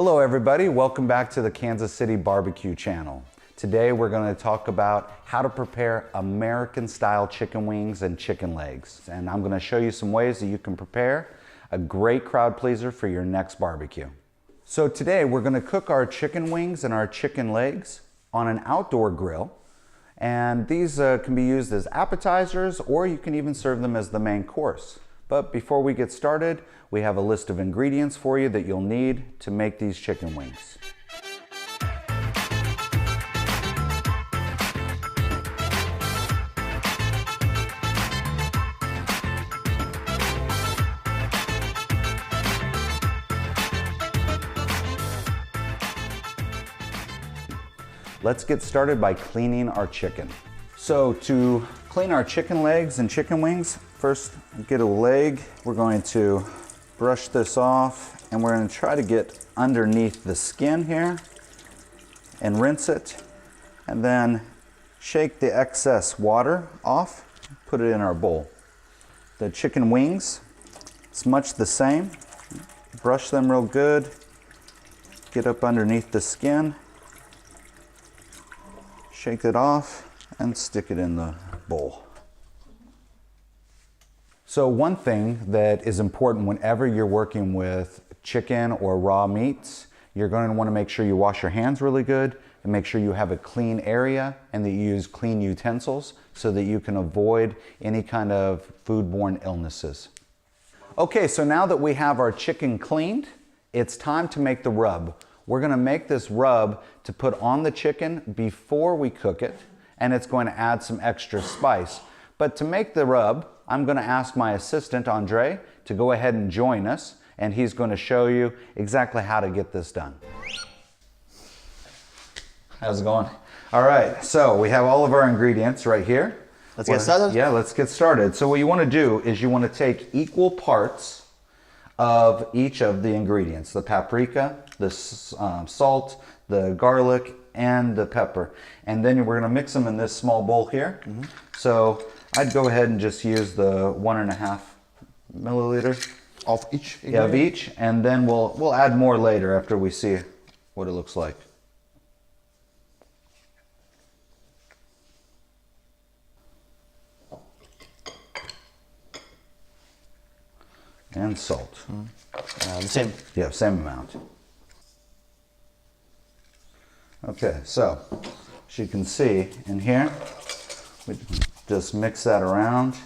Hello everybody, welcome back to the Kansas City BBQ channel. Today we're going to talk about how to prepare American style chicken wings and chicken legs. And I'm going to show you some ways that you can prepare a great crowd pleaser for your next barbecue. So today we're going to cook our chicken wings and our chicken legs on an outdoor grill. And these can be used as appetizers, or you can even serve them as the main course. But before we get started, we have a list of ingredients for you that you'll need to make these chicken wings. Let's get started by cleaning our chicken. So to clean our chicken legs and chicken wings, first get a leg. We're going to brush this off and we're going to try to get underneath the skin here and rinse it, and then shake the excess water off, put it in our bowl. The chicken wings, it's much the same. Brush them real good, get up underneath the skin, shake it off, and stick it in the bowl. So one thing that is important whenever you're working with chicken or raw meats, you're going to want to make sure you wash your hands really good and make sure you have a clean area and that you use clean utensils so that you can avoid any kind of foodborne illnesses. Okay, so now that we have our chicken cleaned, it's time to make the rub. We're going to make this rub to put on the chicken before we cook it, and it's going to add some extra spice. But to make the rub, I'm going to ask my assistant, Andrey, to go ahead and join us, and he's going to show you exactly how to get this done. How's it going? All right, so we have all of our ingredients right here. Let's get started? Yeah, let's get started. So what you want to do is you want to take equal parts of each of the ingredients, the paprika, the salt, the garlic, and the pepper. And then we're going to mix them in this small bowl here. So I'd go ahead and just use the 1.5 milliliter Of each? yeah, of each, and then we'll add more later after we see what it looks like. And salt. The same. Yeah, same amount. Okay, so as you can see in here, we just mix that around,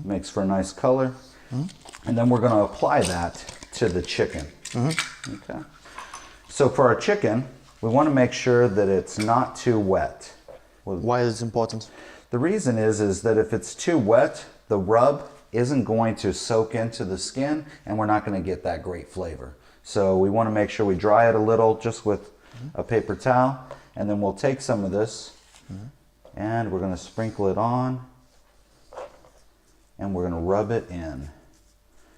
makes for a nice color, and then we're going to apply that to the chicken. Okay. So for our chicken, we want to make sure that it's not too wet. Why is it important? The reason is that if it's too wet, the rub isn't going to soak into the skin and we're not going to get that great flavor. So we want to make sure we dry it a little just with a paper towel, and then we'll take some of this and we're going to sprinkle it on and we're going to rub it in.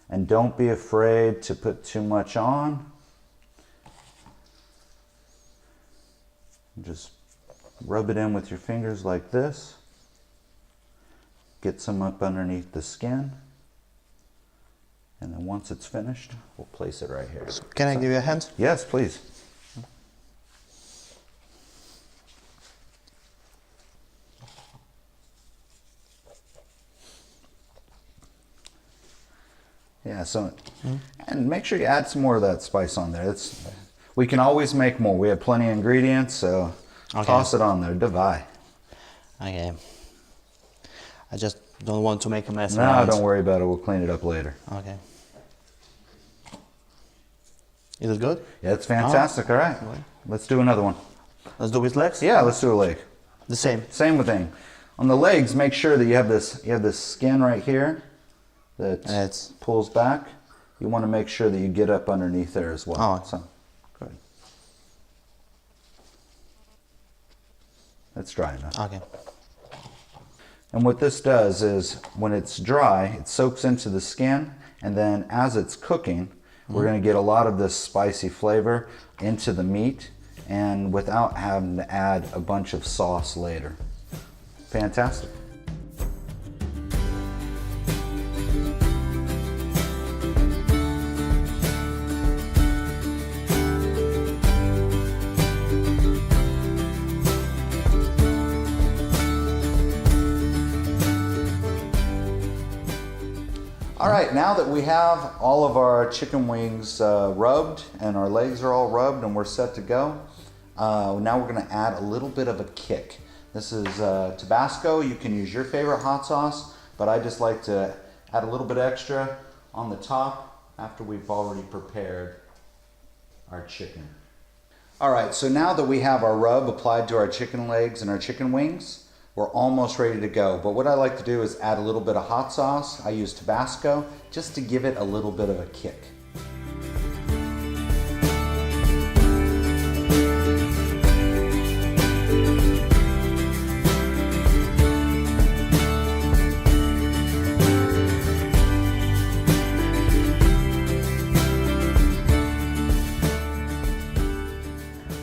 And don't be afraid to put too much on. Just rub it in with your fingers like this. Get some up underneath the skin. And then once it's finished, we'll place it right here. Can I give you a hand? Yes, please. Yeah, so, and make sure you add some more of that spice on there. We can always make more. We have plenty of ingredients, so toss it on there, divide. Okay. I just don't want to make a mess No, around. don't worry about it. We'll clean it up later. Okay. Is it good? Yeah, it's fantastic. All right, let's do another one. Let's do with legs? Yeah, let's do a leg. The same. Same thing. On the legs, make sure that you have this skin right here that pulls back. You want to make sure that you get up underneath there as well. Oh. So, good. That's dry enough. Okay. And what this does is when it's dry, it soaks into the skin, and then as it's cooking, we're going to get a lot of this spicy flavor into the meat, and without having to add a bunch of sauce later. Fantastic. All right, now that we have all of our chicken wings rubbed and our legs are all rubbed and we're set to go, now we're gonna add a little bit of a kick. This is Tabasco. You can use your favorite hot sauce, but I just like to add a little bit extra on the top after we've already prepared our chicken. All right, so now that we have our rub applied to our chicken legs and our chicken wings, we're almost ready to go. But what I like to do is add a little bit of hot sauce. I use Tabasco just to give it a little bit of a kick.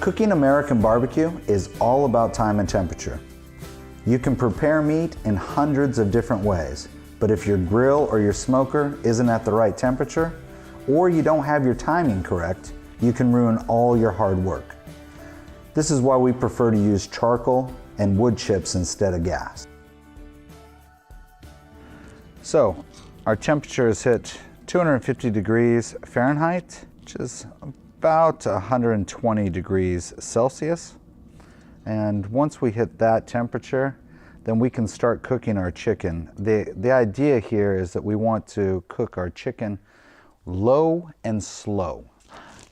Cooking American barbecue is all about time and temperature. You can prepare meat in hundreds of different ways, but if your grill or your smoker isn't at the right temperature, or you don't have your timing correct, you can ruin all your hard work. This is why we prefer to use charcoal and wood chips instead of gas. So, our temperature is hit 250 degrees Fahrenheit, which is about 120 degrees Celsius. And once we hit that temperature, then we can start cooking our chicken. The idea here is that we want to cook our chicken low and slow.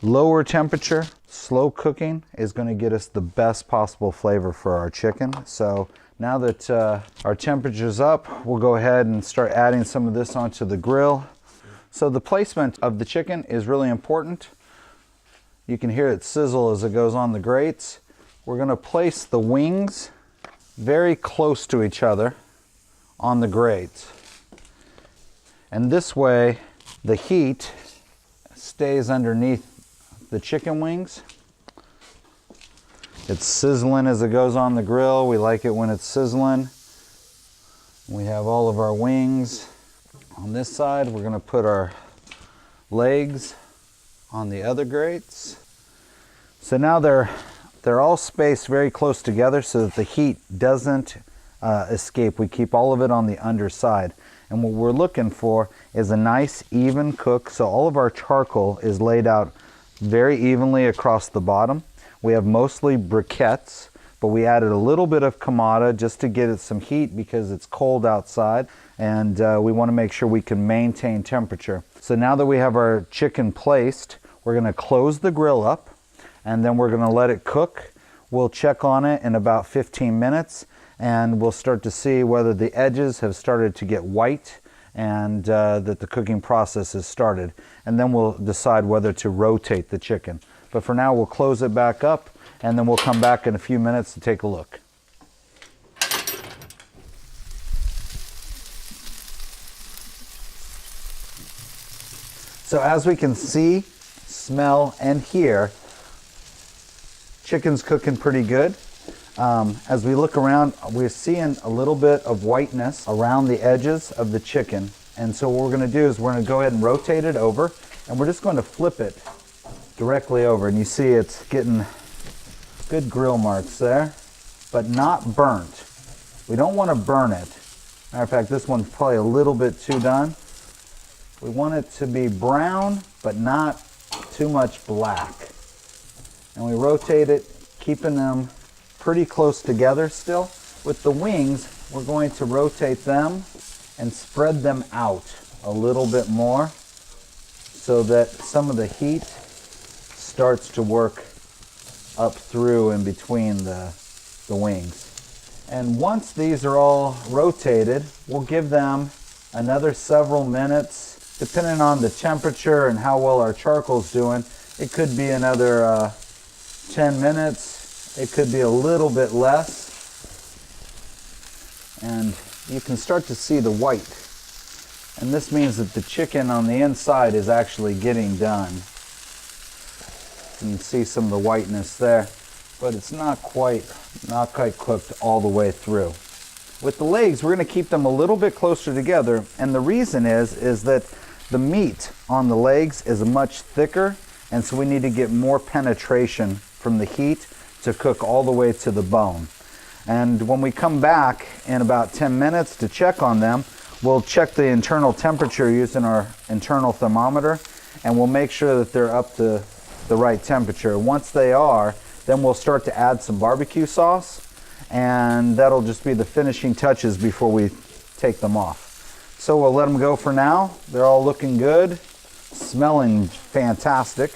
Lower temperature, slow cooking is going to get us the best possible flavor for our chicken. So now that our temperature's up, we'll go ahead and start adding some of this onto the grill. So the placement of the chicken is really important. You can hear it sizzle as it goes on the grates. We're going to place the wings very close to each other on the grates. And this way, the heat stays underneath the chicken wings. It's sizzling as it goes on the grill. We like it when it's sizzling. We have all of our wings on this side. We're going to put our legs on the other grates. So now they're all spaced very close together so that the heat doesn't escape. We keep all of it on the underside. And what we're looking for is a nice even cook. So all of our charcoal is laid out very evenly across the bottom. We have mostly briquettes, but we added a little bit of kamada just to get it some heat because it's cold outside. And we want to make sure we can maintain temperature. So now that we have our chicken placed, we're going to close the grill up. And then we're going to let it cook. We'll check on it in about 15 minutes and we'll start to see whether the edges have started to get white and that the cooking process has started. And then we'll decide whether to rotate the chicken. But for now, we'll close it back up and then we'll come back in a few minutes to take a look. So as we can see, smell, and hear, chicken's cooking pretty good. As we look around, we're seeing a little bit of whiteness around the edges of the chicken. And so what we're going to do is we're going to go ahead and rotate it over, and we're just going to flip it directly over. And you see it's getting good grill marks there, but not burnt. We don't want to burn it. Matter of fact, this one's probably a little bit too done. We want it to be brown, but not too much black. And we rotate it, keeping them pretty close together still. With the wings, we're going to rotate them and spread them out a little bit more so that some of the heat starts to work up through in between the wings. And once these are all rotated, we'll give them another several minutes, depending on the temperature and how well our charcoal's doing. It could be another 10 minutes. It could be a little bit less. And you can start to see the white. And this means that the chicken on the inside is actually getting done. You can see some of the whiteness there, but it's not quite cooked all the way through. With the legs, we're going to keep them a little bit closer together, and the reason is that the meat on the legs is much thicker, and so we need to get more penetration from the heat to cook all the way to the bone. And when we come back in about 10 minutes to check on them, we'll check the internal temperature using our internal thermometer, and we'll make sure that they're up to the right temperature. Once they are, then we'll start to add some barbecue sauce, and that'll just be the finishing touches before we take them off. So we'll let them go for now. They're all looking good, smelling fantastic.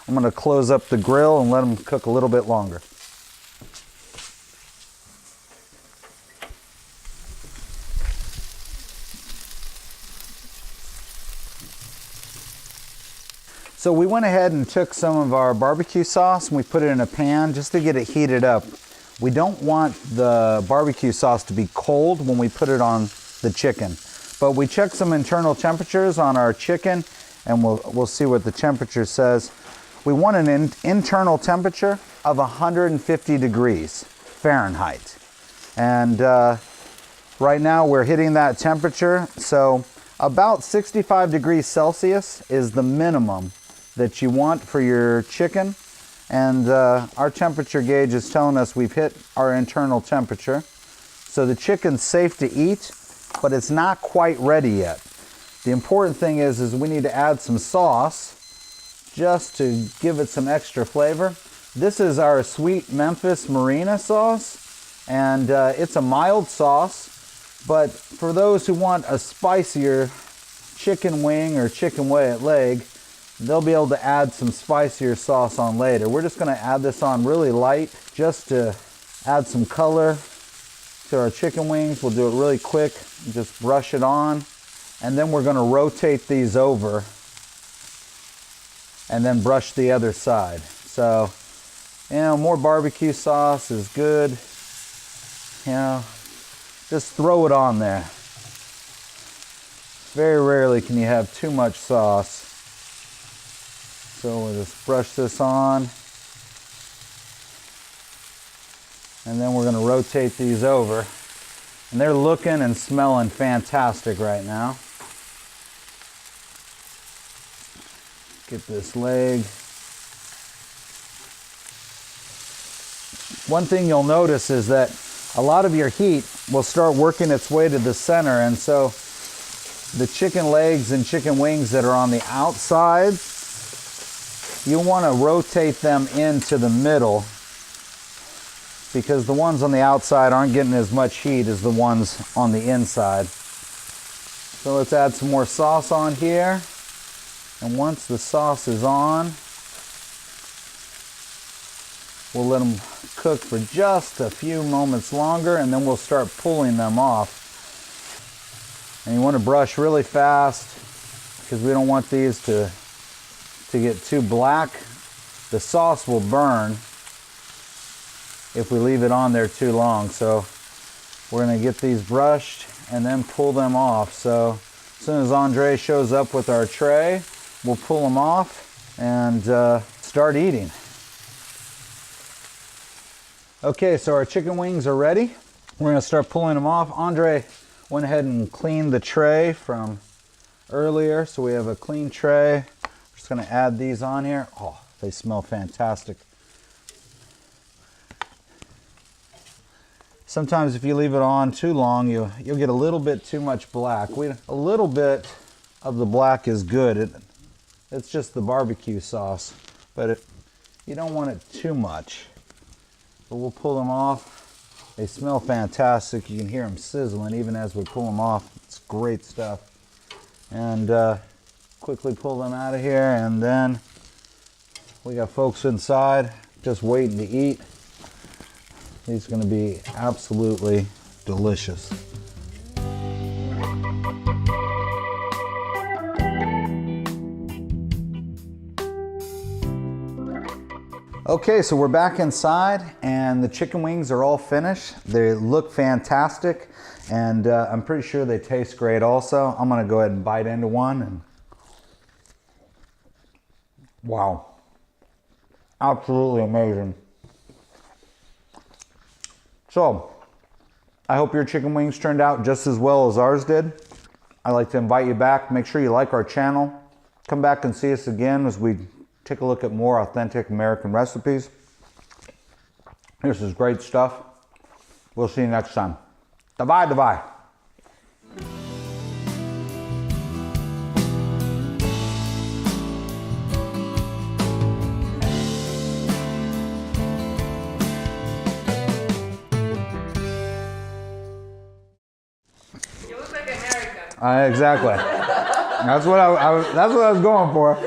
I'm going to close up the grill and let them cook a little bit longer. So we went ahead and took some of our barbecue sauce and we put it in a pan just to get it heated up. We don't want the barbecue sauce to be cold when we put it on the chicken. But we checked some internal temperatures on our chicken, and we'll see what the temperature says. We want an internal temperature of 150 degrees Fahrenheit. And right now we're hitting that temperature. So about 65 degrees Celsius is the minimum that you want for your chicken, and our temperature gauge is telling us we've hit our internal temperature. So the chicken's safe to eat, but it's not quite ready yet. The important thing is we need to add some sauce just to give it some extra flavor. This is our sweet Memphis Marina sauce, and it's a mild sauce, but for those who want a spicier chicken wing or chicken leg, they'll be able to add some spicier sauce on later. We're just going to add this on really light just to add some color to our chicken wings. We'll do it really quick, just brush it on, and then we're going to rotate these over and then brush the other side. So, you know, more barbecue sauce is good. You know, just throw it on there. Very rarely can you have too much sauce. So we'll just brush this on, and then we're going to rotate these over. And they're looking and smelling fantastic right now. Get this leg. One thing you'll notice is that a lot of your heat will start working its way to the center, and so the chicken legs and chicken wings that are on the outside, you want to rotate them into the middle, because the ones on the outside aren't getting as much heat as the ones on the inside. So let's add some more sauce on here. And once the sauce is on, we'll let them cook for just a few moments longer, and then we'll start pulling them off. And you want to brush really fast, because we don't want these to get too black. The sauce will burn if we leave it on there too long. So we're going to get these brushed and then pull them off. So as soon as Andrey shows up with our tray, we'll pull them off and start eating. Okay, so our chicken wings are ready. We're going to start pulling them off. Andrey went ahead and cleaned the tray from earlier, so we have a clean tray. Just going to add these on here. Oh, they smell fantastic. Sometimes if you leave it on too long, you'll get a little bit too much black. A little bit of the black is good. It's just the barbecue sauce, but you don't want it too much. But we'll pull them off. They smell fantastic. You can hear them sizzling even as we pull them off. It's great stuff. And quickly pull them out of here, and then we got folks inside just waiting to eat. These are going to be absolutely delicious. Okay, so we're back inside, and the chicken wings are all finished. They look fantastic, and I'm pretty sure they taste great also. I'm going to go ahead and bite into one. And wow, absolutely amazing. So, I hope your chicken wings turned out just as well as ours did. I'd like to invite you back. Make sure you like our channel. Come back and see us again as we take a look at more authentic American recipes. This is great stuff. We'll see you next time. Davai, davai. Exactly. That's what I was going for.